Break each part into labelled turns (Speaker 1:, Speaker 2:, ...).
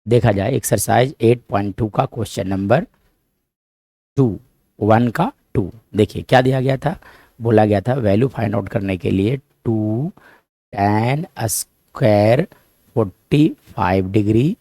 Speaker 1: देखा जाए एक्सरसाइज 8.2 का क्वेश्चन नंबर 1 का 2। देखिए क्या दिया गया था, बोला गया था वैल्यू फाइंड आउट करने के लिए 2 tan स्क्वायर 45 डिग्री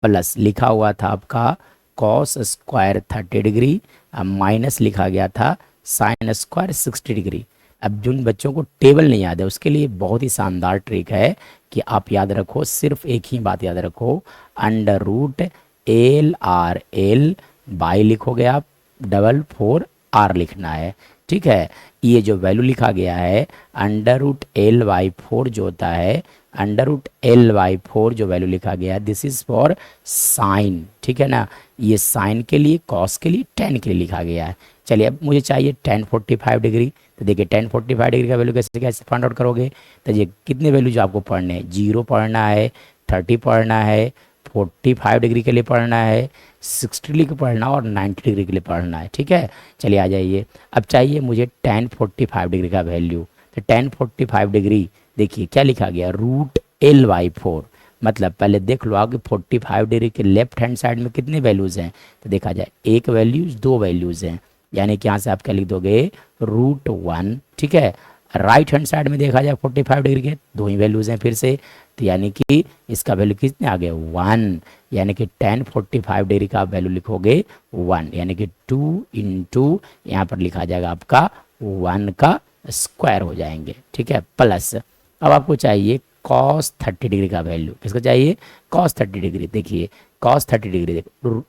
Speaker 1: प्लस लिखा हुआ था आपका कॉस स्क्वायर 30 डिग्री, अब माइनस लिखा गया था साइन स्क्वायर 60 डिग्री। अब जिन बच्चों को टेबल नहीं याद है उसके लिए बहुत ही शानदार ट्रिक है कि आप याद रखो, सिर्फ एक ही बात याद रखो, अंडर रूट LRL बाई लिखोगे आप, 4 लिखना है। ठीक है, ये जो वैल्यू लिखा गया है √L/4 जो होता है, √L/4 जो वैल्यू लिखा गया है दिस इज फॉर साइन। ठीक है ना, ये साइन के लिए, कॉस के लिए, टेन के लिए लिखा गया है। चलिए अब मुझे चाहिए tan 45 डिग्री, तो देखिए tan 45 डिग्री का वैल्यू कैसे कैसे फाइंड आउट करोगे। तो ये कितने वैल्यू जो आपको पढ़ने हैं, 0 पढ़ना है, 30 पढ़ना है, 45 डिग्री के लिए पढ़ना है, 60 डिग्री के पढ़ना और 90 डिग्री के लिए पढ़ना है। ठीक है, चलिए आ जाइए। अब चाहिए मुझे tan 45 डिग्री का वैल्यू, तो tan 45 डिग्री देखिए क्या लिखा गया √L/4, मतलब पहले देख लो आपके 45 डिग्री के लेफ्ट हैंड साइड में कितने वैल्यूज़ हैं, तो देखा जाए एक वैल्यूज़, दो वैल्यूज़ हैं, यानी कि यहाँ से आप क्या लिख दोगे √1। ठीक है, राइट हैंड साइड में देखा जाए 45 डिग्री के दो ही वैल्यूज़ हैं फिर से, तो यानी कि इसका वैल्यू कितने आ गए 1, यानी कि tan 45 डिग्री का वैल्यू लिखोगे 1, यानी कि 2 इंटू यहाँ पर लिखा जाएगा आपका 1 का स्क्वायर हो जाएंगे। ठीक है, प्लस अब आपको चाहिए cos 30 डिग्री का वैल्यू, किसका चाहिए cos 30 डिग्री। देखिए cos 30 डिग्री देखो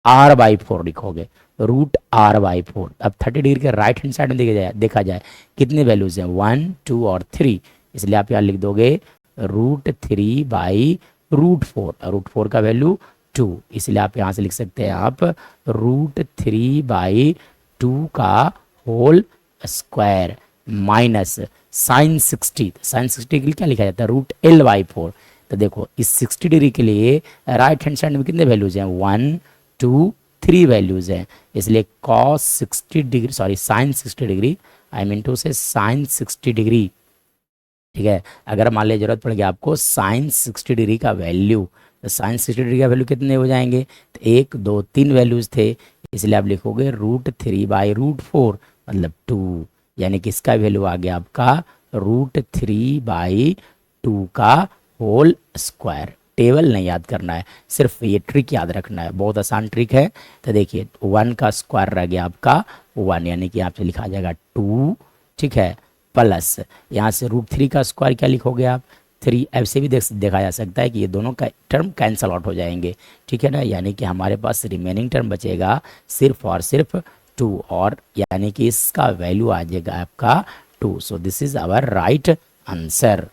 Speaker 1: R/4 लिखोगे, √R/4। अब 30 डिग्री के राइट हैंड साइड में देखा जाए कितने वैल्यूज हैं 1, 2 और 3, इसलिए आप यहाँ लिख दोगे √3/√4, √4 का वैल्यू 2, इसलिए आप यहाँ से लिख सकते हैं आप √3/2 का whole square minus sine 60, sine 60 के लिए क्या लिखा जाता है √L/4। तो देखो इस 60 डिग्री के लिए राइट हैंड साइड में कितने वैल्यूज हैं 1, 2, 3 वैल्यूज हैं, इसलिए cos 60 degree, sorry sine 60 degree, I mean to say sine 60 degree. ठीक है, अगर मान लीजिए जरूरत पड़ गई आपको साइन 60 डिग्री का वैल्यू, तो साइन 60 डिग्री का वैल्यू कितने हो जाएंगे, तो 1, 2, 3 वैल्यूज थे, इसलिए आप लिखोगे √3/√4 मतलब 2, यानी कि इसका वैल्यू आ गया आपका √3/2 का होल स्क्वायर। टेबल नहीं याद करना है, सिर्फ ये ट्रिक याद रखना है, बहुत आसान ट्रिक है। तो देखिए 1 का स्क्वायर रह गया आपका 1, यानी कि यहाँ पे लिखा जाएगा 2। ठीक है, प्लस यहाँ से √3 का स्क्वायर क्या लिखोगे आप 3, ऐसे भी देखा जा सकता है कि ये दोनों का टर्म कैंसल आउट हो जाएंगे। ठीक है ना, यानी कि हमारे पास रिमेनिंग टर्म बचेगा सिर्फ और सिर्फ 2, और यानी कि इसका वैल्यू आ जाएगा आपका 2। So this is our right answer.